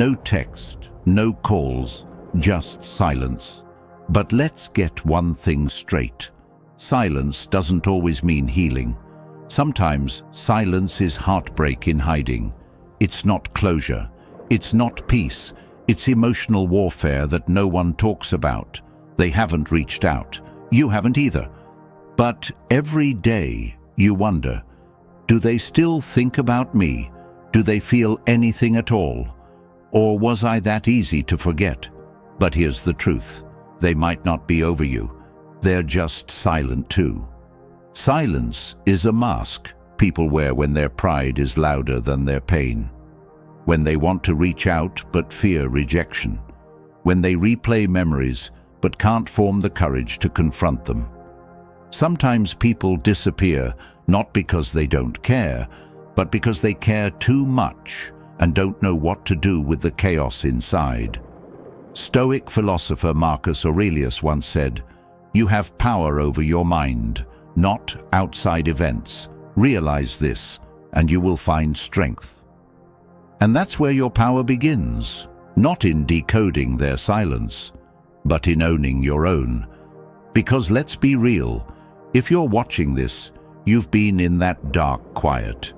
No text, no calls, just silence. But let's get one thing straight. Silence doesn't always mean healing. Sometimes silence is heartbreak in hiding. It's not closure. It's not peace. It's emotional warfare that no one talks about. They haven't reached out. You haven't either. But every day you wonder, do they still think about me? Do they feel anything at all? Or was I that easy to forget? But here's the truth. They might not be over you. They're just silent too. Silence is a mask people wear when their pride is louder than their pain. When they want to reach out but fear rejection. When they replay memories but can't form the courage to confront them. Sometimes people disappear not because they don't care, but because they care too much and don't know what to do with the chaos inside. Stoic philosopher Marcus Aurelius once said, "You have power over your mind, not outside events. Realize this, and you will find strength." And that's where your power begins, not in decoding their silence, but in owning your own. Because let's be real, if you're watching this, you've been in that dark quiet.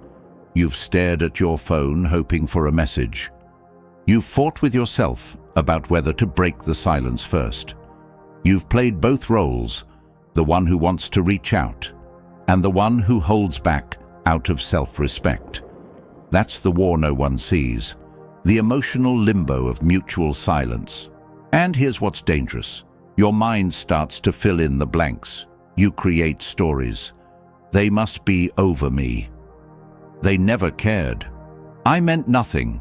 You've stared at your phone hoping for a message. You've fought with yourself about whether to break the silence first. You've played both roles, the one who wants to reach out, and the one who holds back out of self-respect. That's the war no one sees, the emotional limbo of mutual silence. And here's what's dangerous. Your mind starts to fill in the blanks. You create stories. They must be over me. They never cared. I meant nothing.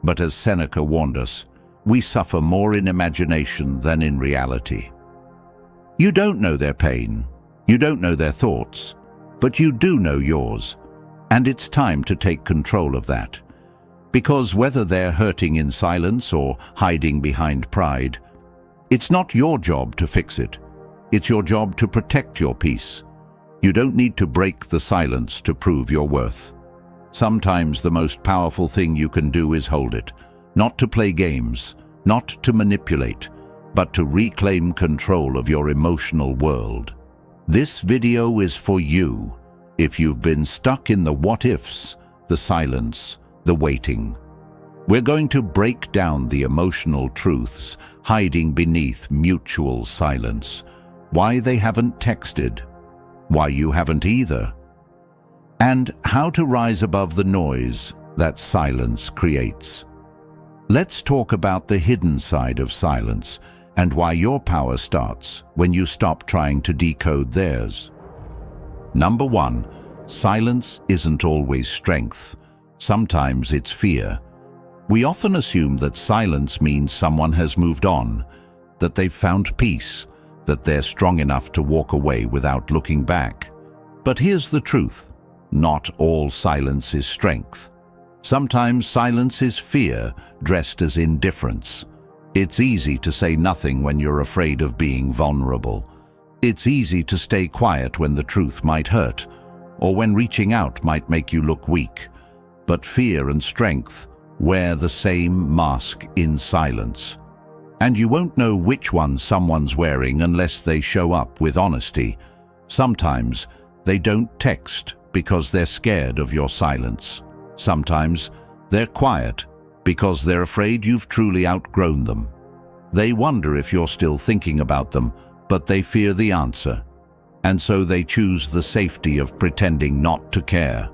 But as Seneca warned us, we suffer more in imagination than in reality. You don't know their pain. You don't know their thoughts. But you do know yours. And it's time to take control of that. Because whether they're hurting in silence or hiding behind pride, it's not your job to fix it. It's your job to protect your peace. You don't need to break the silence to prove your worth. Sometimes the most powerful thing you can do is hold it. Not to play games, not to manipulate, but to reclaim control of your emotional world. This video is for you if you've been stuck in the what-ifs, the silence, the waiting. We're going to break down the emotional truths hiding beneath mutual silence. Why they haven't texted, why you haven't either, and how to rise above the noise that silence creates. Let's talk about the hidden side of silence and why your power starts when you stop trying to decode theirs. Number 1, silence isn't always strength. Sometimes it's fear. We often assume that silence means someone has moved on, that they've found peace, that they're strong enough to walk away without looking back. But here's the truth. Not all silence is strength. Sometimes silence is fear dressed as indifference. It's easy to say nothing when you're afraid of being vulnerable. It's easy to stay quiet when the truth might hurt, or when reaching out might make you look weak. But fear and strength wear the same mask in silence. And you won't know which one someone's wearing unless they show up with honesty. Sometimes they don't text because they're scared of your silence. Sometimes they're quiet because they're afraid you've truly outgrown them. They wonder if you're still thinking about them, but they fear the answer. And so they choose the safety of pretending not to care.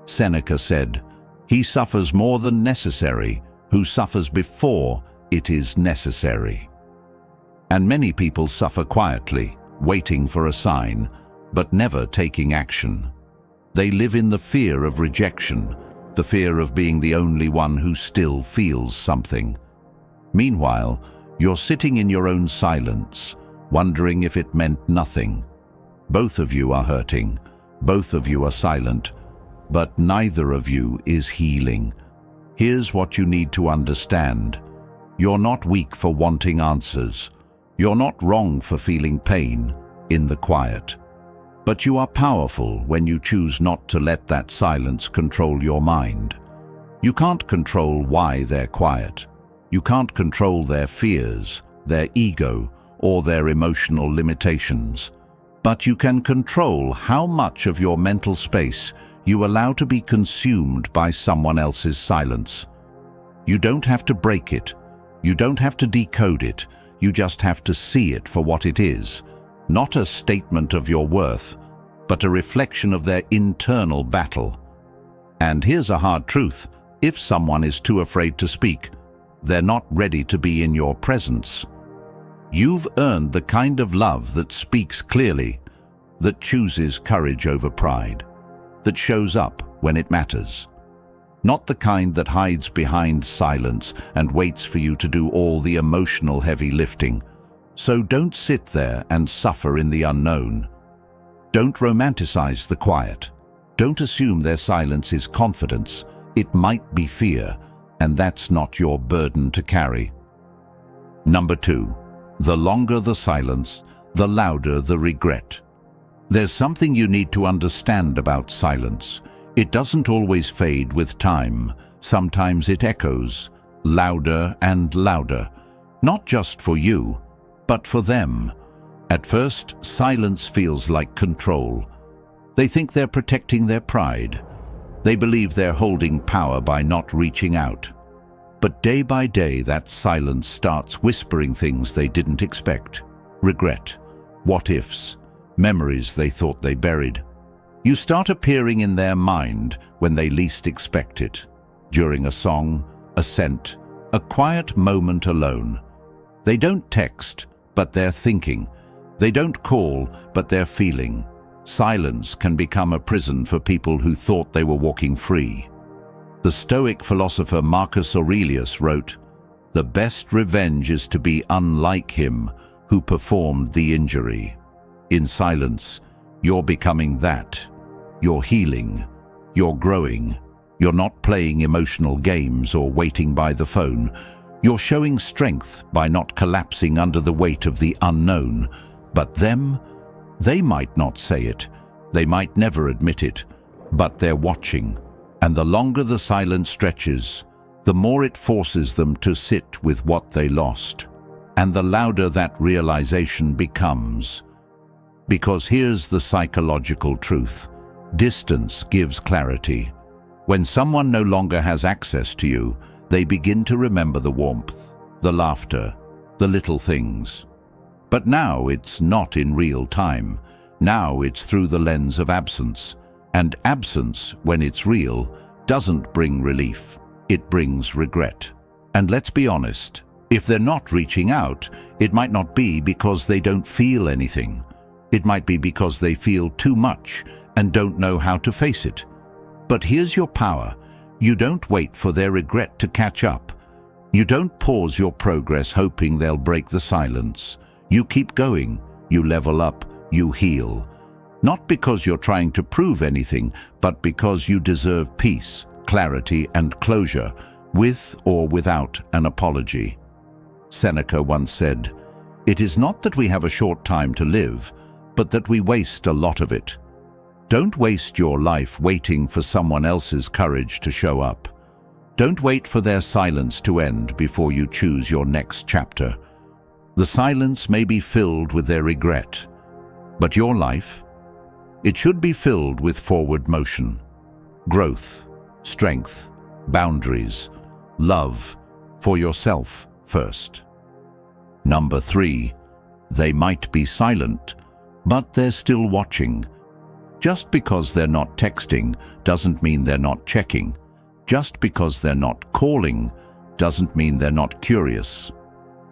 Seneca said, "He suffers more than necessary who suffers before it is necessary." And many people suffer quietly, waiting for a sign, but never taking action. They live in the fear of rejection, the fear of being the only one who still feels something. Meanwhile, you're sitting in your own silence, wondering if it meant nothing. Both of you are hurting, both of you are silent, but neither of you is healing. Here's what you need to understand. You're not weak for wanting answers. You're not wrong for feeling pain in the quiet. But you are powerful when you choose not to let that silence control your mind. You can't control why they're quiet. You can't control their fears, their ego, or their emotional limitations. But you can control how much of your mental space you allow to be consumed by someone else's silence. You don't have to break it. You don't have to decode it. You just have to see it for what it is. Not a statement of your worth, but a reflection of their internal battle. And here's a hard truth. If someone is too afraid to speak, they're not ready to be in your presence. You've earned the kind of love that speaks clearly, that chooses courage over pride, that shows up when it matters. Not the kind that hides behind silence and waits for you to do all the emotional heavy lifting. So don't sit there and suffer in the unknown. Don't romanticize the quiet. Don't assume their silence is confidence. It might be fear, and that's not your burden to carry. Number 2, the longer the silence, the louder the regret. There's something you need to understand about silence. It doesn't always fade with time. Sometimes it echoes, louder and louder, not just for you, but for them. At first, silence feels like control. They think they're protecting their pride. They believe they're holding power by not reaching out. But day by day, that silence starts whispering things they didn't expect. Regret, what-ifs, memories they thought they buried. You start appearing in their mind when they least expect it. During a song, a scent, a quiet moment alone. They don't text, but they're thinking. They don't call, but they're feeling. Silence can become a prison for people who thought they were walking free. The Stoic philosopher Marcus Aurelius wrote, "The best revenge is to be unlike him who performed the injury." In silence, you're becoming that. You're healing. You're growing. You're not playing emotional games or waiting by the phone. You're showing strength by not collapsing under the weight of the unknown. But them, they might not say it. They might never admit it. But they're watching. And the longer the silence stretches, the more it forces them to sit with what they lost. And the louder that realization becomes. Because here's the psychological truth. Distance gives clarity. When someone no longer has access to you, they begin to remember the warmth, the laughter, the little things. But now it's not in real time. Now it's through the lens of absence. And absence, when it's real, doesn't bring relief. It brings regret. And let's be honest, if they're not reaching out, it might not be because they don't feel anything. It might be because they feel too much and don't know how to face it. But here's your power. You don't wait for their regret to catch up. You don't pause your progress hoping they'll break the silence. You keep going, you level up, you heal. Not because you're trying to prove anything, but because you deserve peace, clarity, and closure, with or without an apology. Seneca once said, "It is not that we have a short time to live, but that we waste a lot of it." Don't waste your life waiting for someone else's courage to show up. Don't wait for their silence to end before you choose your next chapter. The silence may be filled with their regret, but your life, it should be filled with forward motion, growth, strength, boundaries, love for yourself first. Number 3, they might be silent, but they're still watching. Just because they're not texting doesn't mean they're not checking. Just because they're not calling doesn't mean they're not curious.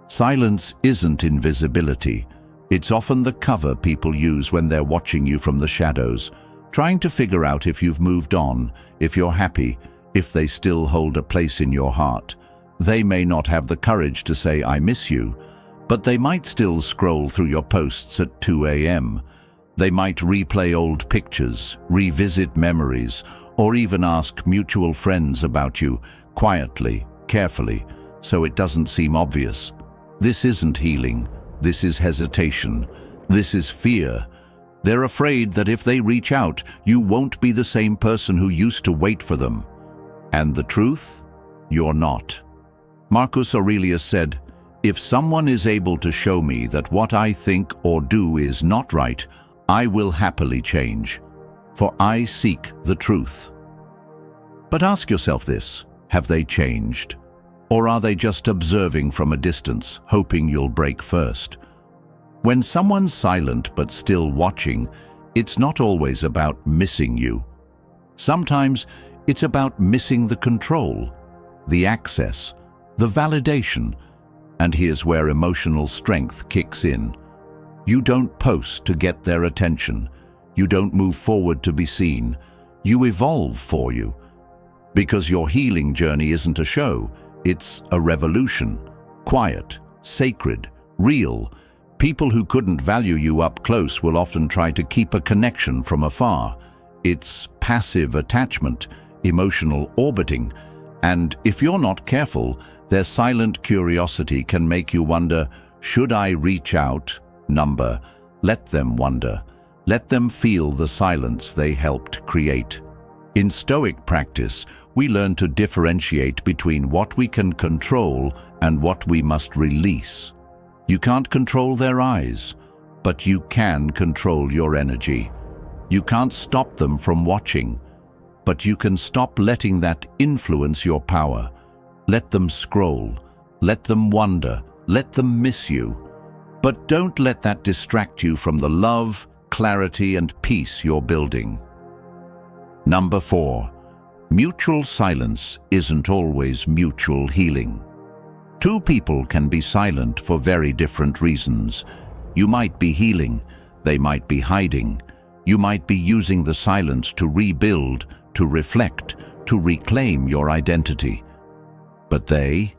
Silence isn't invisibility. It's often the cover people use when they're watching you from the shadows, trying to figure out if you've moved on, if you're happy, if they still hold a place in your heart. They may not have the courage to say, "I miss you," but they might still scroll through your posts at 2 a.m. They might replay old pictures, revisit memories, or even ask mutual friends about you, quietly, carefully, so it doesn't seem obvious. This isn't healing. This is hesitation. This is fear. They're afraid that if they reach out, you won't be the same person who used to wait for them. And the truth? You're not. Marcus Aurelius said, "If someone is able to show me that what I think or do is not right, I will happily change, for I seek the truth." But ask yourself this: have they changed? Or are they just observing from a distance, hoping you'll break first? When someone's silent but still watching, it's not always about missing you. Sometimes it's about missing the control, the access, the validation. And here's where emotional strength kicks in. You don't post to get their attention. You don't move forward to be seen. You evolve for you. Because your healing journey isn't a show, it's a revolution. Quiet, sacred, real. People who couldn't value you up close will often try to keep a connection from afar. It's passive attachment, emotional orbiting, and if you're not careful, their silent curiosity can make you wonder, should I reach out? Let them wonder. Let them feel the silence they helped create. In Stoic practice, we learn to differentiate between what we can control and what we must release. You can't control their eyes, but you can control your energy. You can't stop them from watching, but you can stop letting that influence your power. Let them scroll, let them wonder, let them miss you. But don't let that distract you from the love, clarity, and peace you're building. Number 4. Mutual silence isn't always mutual healing. Two people can be silent for very different reasons. You might be healing, they might be hiding. You might be using the silence to rebuild, to reflect, to reclaim your identity. But they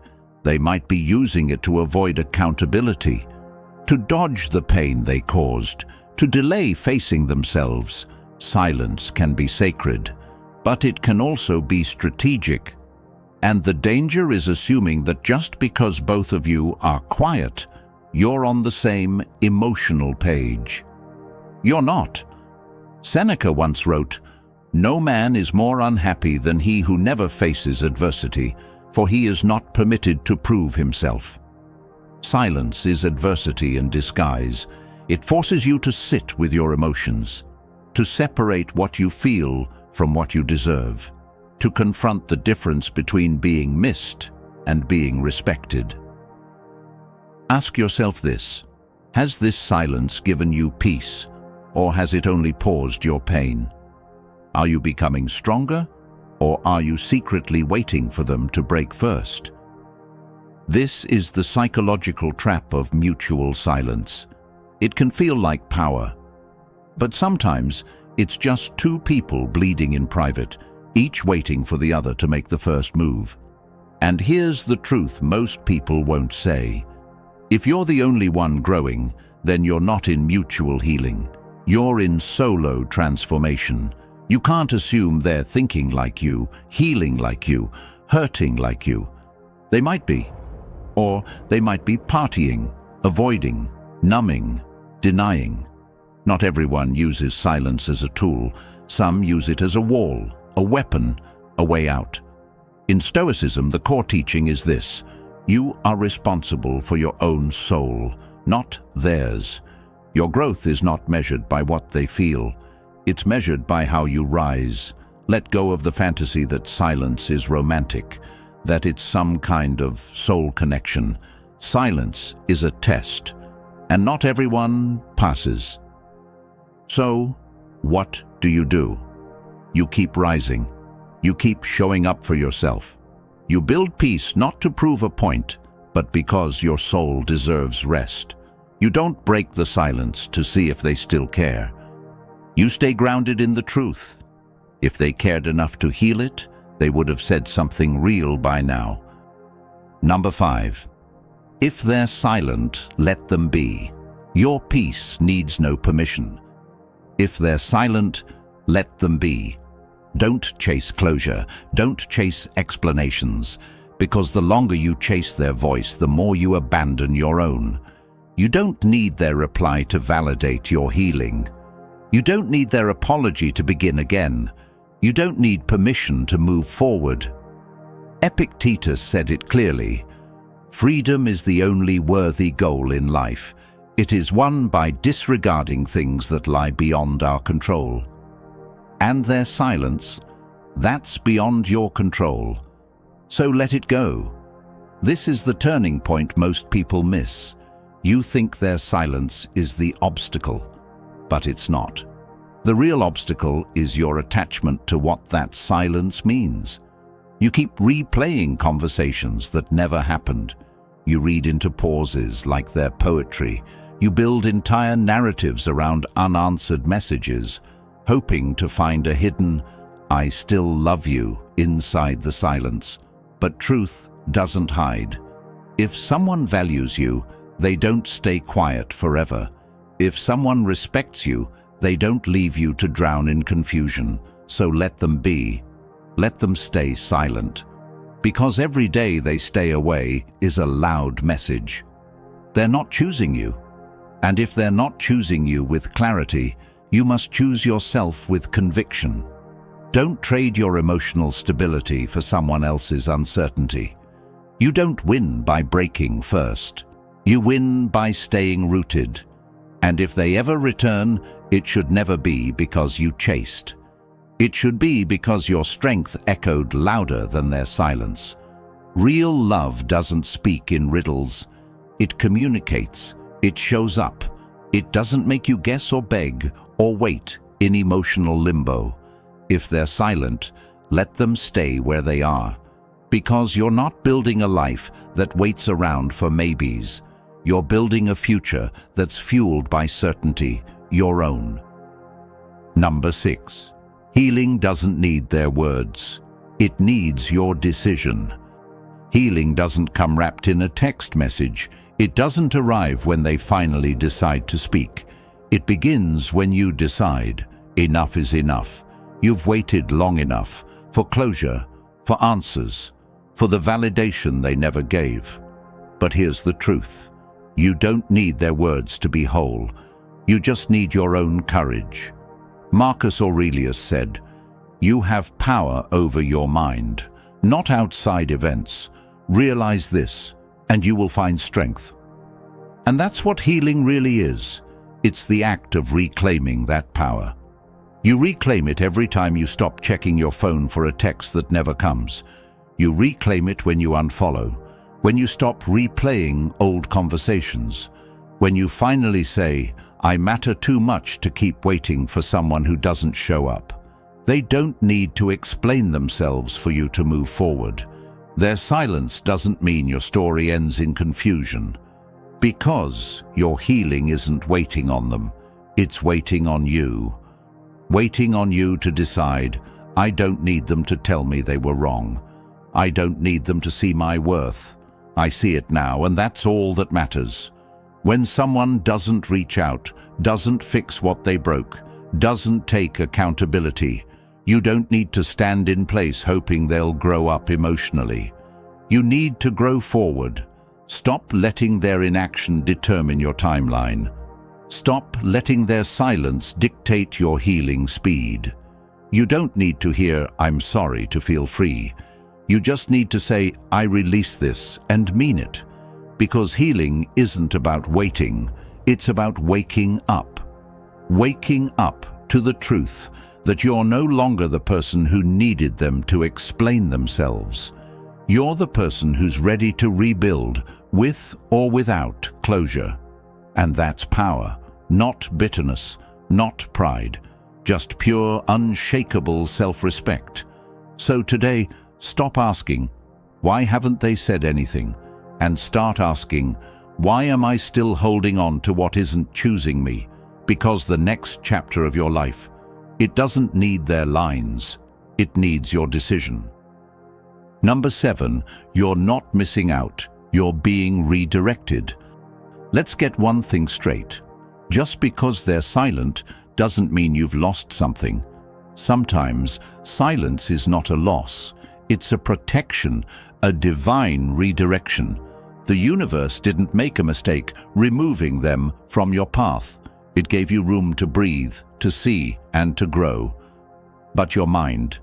might be using it to avoid accountability, to dodge the pain they caused, to delay facing themselves. Silence can be sacred, but it can also be strategic. And the danger is assuming that just because both of you are quiet, you're on the same emotional page. You're not. Seneca once wrote, "No man is more unhappy than he who never faces adversity, for he is not permitted to prove himself." Silence is adversity in disguise. It forces you to sit with your emotions, to separate what you feel from what you deserve, to confront the difference between being missed and being respected. Ask yourself this: has this silence given you peace, or has it only paused your pain? Are you becoming stronger, or are you secretly waiting for them to break first? This is the psychological trap of mutual silence. It can feel like power, but sometimes it's just two people bleeding in private, each waiting for the other to make the first move. And here's the truth most people won't say. If you're the only one growing, then you're not in mutual healing. You're in solo transformation. You can't assume they're thinking like you, healing like you, hurting like you. They might be. Or they might be partying, avoiding, numbing, denying. Not everyone uses silence as a tool. Some use it as a wall, a weapon, a way out. In Stoicism, the core teaching is this: you are responsible for your own soul, not theirs. Your growth is not measured by what they feel. It's measured by how you rise. Let go of the fantasy that silence is romantic, that it's some kind of soul connection. Silence is a test, and not everyone passes. So, what do? You keep rising. You keep showing up for yourself. You build peace not to prove a point, but because your soul deserves rest. You don't break the silence to see if they still care. You stay grounded in the truth. If they cared enough to heal it, they would have said something real by now. Number 5. If they're silent, let them be. Your peace needs no permission. If they're silent, let them be. Don't chase closure. Don't chase explanations, because the longer you chase their voice, the more you abandon your own. You don't need their reply to validate your healing. You don't need their apology to begin again. You don't need permission to move forward. Epictetus said it clearly: freedom is the only worthy goal in life. It is won by disregarding things that lie beyond our control. And their silence, that's beyond your control. So let it go. This is the turning point most people miss. You think their silence is the obstacle, but it's not. The real obstacle is your attachment to what that silence means. You keep replaying conversations that never happened. You read into pauses like they're poetry. You build entire narratives around unanswered messages, hoping to find a hidden "I still love you" inside the silence. But truth doesn't hide. If someone values you, they don't stay quiet forever. If someone respects you, they don't leave you to drown in confusion. So let them be. Let them stay silent. Because every day they stay away is a loud message. They're not choosing you. And if they're not choosing you with clarity, you must choose yourself with conviction. Don't trade your emotional stability for someone else's uncertainty. You don't win by breaking first. You win by staying rooted. And if they ever return, it should never be because you chased. It should be because your strength echoed louder than their silence. Real love doesn't speak in riddles. It communicates. It shows up. It doesn't make you guess or beg or wait in emotional limbo. If they're silent, let them stay where they are. Because you're not building a life that waits around for maybes. You're building a future that's fueled by certainty, your own. Number 6. Healing doesn't need their words. It needs your decision. Healing doesn't come wrapped in a text message. It doesn't arrive when they finally decide to speak. It begins when you decide, enough is enough. You've waited long enough for closure, for answers, for the validation they never gave. But here's the truth. You don't need their words to be whole. You just need your own courage. Marcus Aurelius said, "You have power over your mind, not outside events. Realize this, and you will find strength." And that's what healing really is. It's the act of reclaiming that power. You reclaim it every time you stop checking your phone for a text that never comes. You reclaim it when you unfollow, when you stop replaying old conversations, when you finally say, "I matter too much to keep waiting for someone who doesn't show up." They don't need to explain themselves for you to move forward. Their silence doesn't mean your story ends in confusion. Because your healing isn't waiting on them, it's waiting on you. Waiting on you to decide, I don't need them to tell me they were wrong. I don't need them to see my worth. I see it now, and that's all that matters. When someone doesn't reach out, doesn't fix what they broke, doesn't take accountability, you don't need to stand in place hoping they'll grow up emotionally. You need to grow forward. Stop letting their inaction determine your timeline. Stop letting their silence dictate your healing speed. You don't need to hear, "I'm sorry," to feel free. You just need to say, "I release this," and mean it. Because healing isn't about waiting, it's about waking up. Waking up to the truth that you're no longer the person who needed them to explain themselves. You're the person who's ready to rebuild, with or without closure. And that's power, not bitterness, not pride, just pure, unshakable self-respect. So today, stop asking, "Why haven't they said anything?" and start asking, "Why am I still holding on to what isn't choosing me?" Because the next chapter of your life, it doesn't need their lines, it needs your decision. Number 7, you're not missing out, you're being redirected. Let's get one thing straight. Just because they're silent doesn't mean you've lost something. Sometimes silence is not a loss, it's a protection, a divine redirection. The universe didn't make a mistake removing them from your path. It gave you room to breathe, to see, and to grow. But your mind,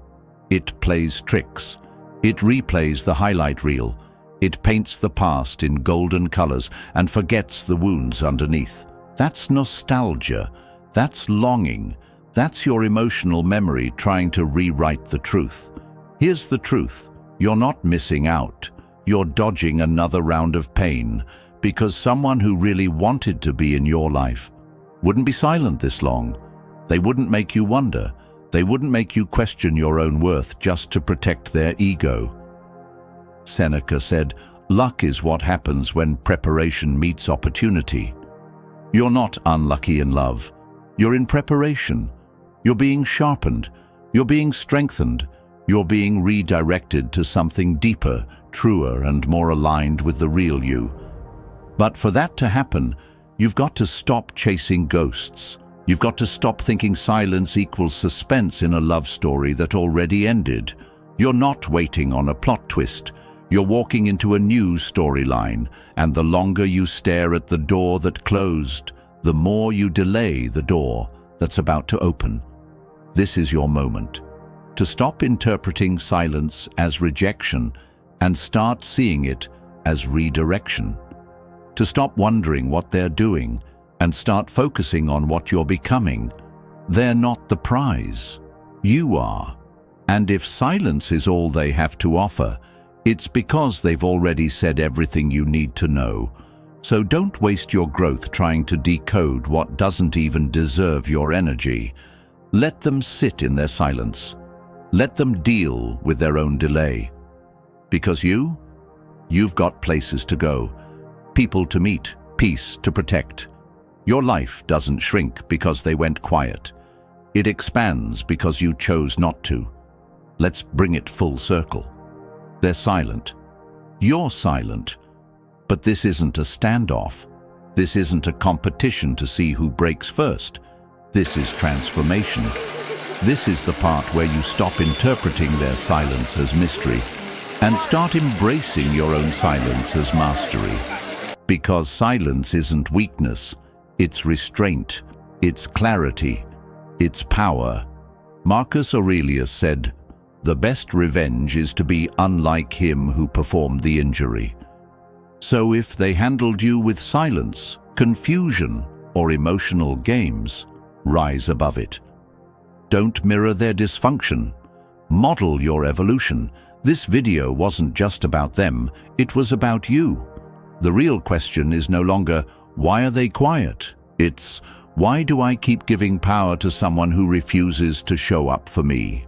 it plays tricks. It replays the highlight reel. It paints the past in golden colors and forgets the wounds underneath. That's nostalgia. That's longing. That's your emotional memory trying to rewrite the truth. Here's the truth. You're not missing out. You're dodging another round of pain because someone who really wanted to be in your life wouldn't be silent this long. They wouldn't make you wonder. They wouldn't make you question your own worth just to protect their ego. Seneca said, "Luck is what happens when preparation meets opportunity." You're not unlucky in love. You're in preparation. You're being sharpened. You're being strengthened. You're being redirected to something deeper, truer, and more aligned with the real you. But for that to happen, you've got to stop chasing ghosts. You've got to stop thinking silence equals suspense in a love story that already ended. You're not waiting on a plot twist. You're walking into a new storyline, and the longer you stare at the door that closed, the more you delay the door that's about to open. This is your moment to stop interpreting silence as rejection and start seeing it as redirection. To stop wondering what they're doing and start focusing on what you're becoming. They're not the prize. You are. And if silence is all they have to offer, it's because they've already said everything you need to know. So don't waste your growth trying to decode what doesn't even deserve your energy. Let them sit in their silence. Let them deal with their own delay. Because you've got places to go, people to meet, peace to protect. Your life doesn't shrink because they went quiet. It expands because you chose not to. Let's bring it full circle. They're silent. You're silent. But this isn't a standoff. This isn't a competition to see who breaks first. This is transformation. This is the part where you stop interpreting their silence as mystery and start embracing your own silence as mastery. Because silence isn't weakness, it's restraint, it's clarity, it's power. Marcus Aurelius said, "The best revenge is to be unlike him who performed the injury." So if they handled you with silence, confusion, or emotional games, rise above it. Don't mirror their dysfunction. Model your evolution. This video wasn't just about them, it was about you. The real question is no longer, why are they quiet? It's, why do I keep giving power to someone who refuses to show up for me?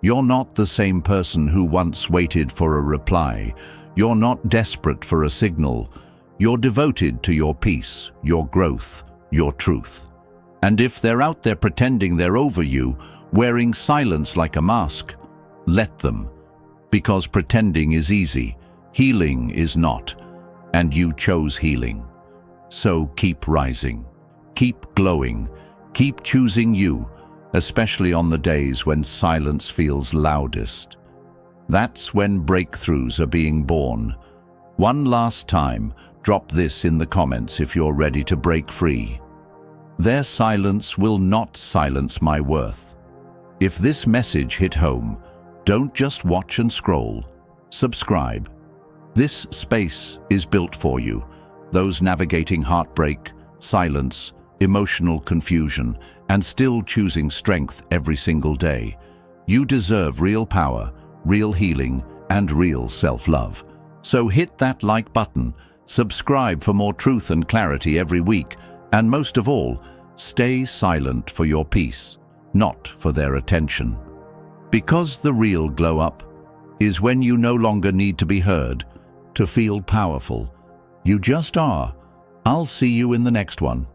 You're not the same person who once waited for a reply. You're not desperate for a signal. You're devoted to your peace, your growth, your truth. And if they're out there pretending they're over you, wearing silence like a mask, let them. Because pretending is easy, healing is not, and you chose healing. So keep rising, keep glowing, keep choosing you, especially on the days when silence feels loudest. That's when breakthroughs are being born. One last time, drop this in the comments if you're ready to break free. Their silence will not silence my worth. If this message hit home, don't just watch and scroll. Subscribe. This space is built for you. Those navigating heartbreak, silence, emotional confusion, and still choosing strength every single day. You deserve real power, real healing, and real self-love. So hit that like button, subscribe for more truth and clarity every week, and most of all, stay silent for your peace, not for their attention. Because the real glow-up is when you no longer need to be heard to feel powerful. You just are. I'll see you in the next one.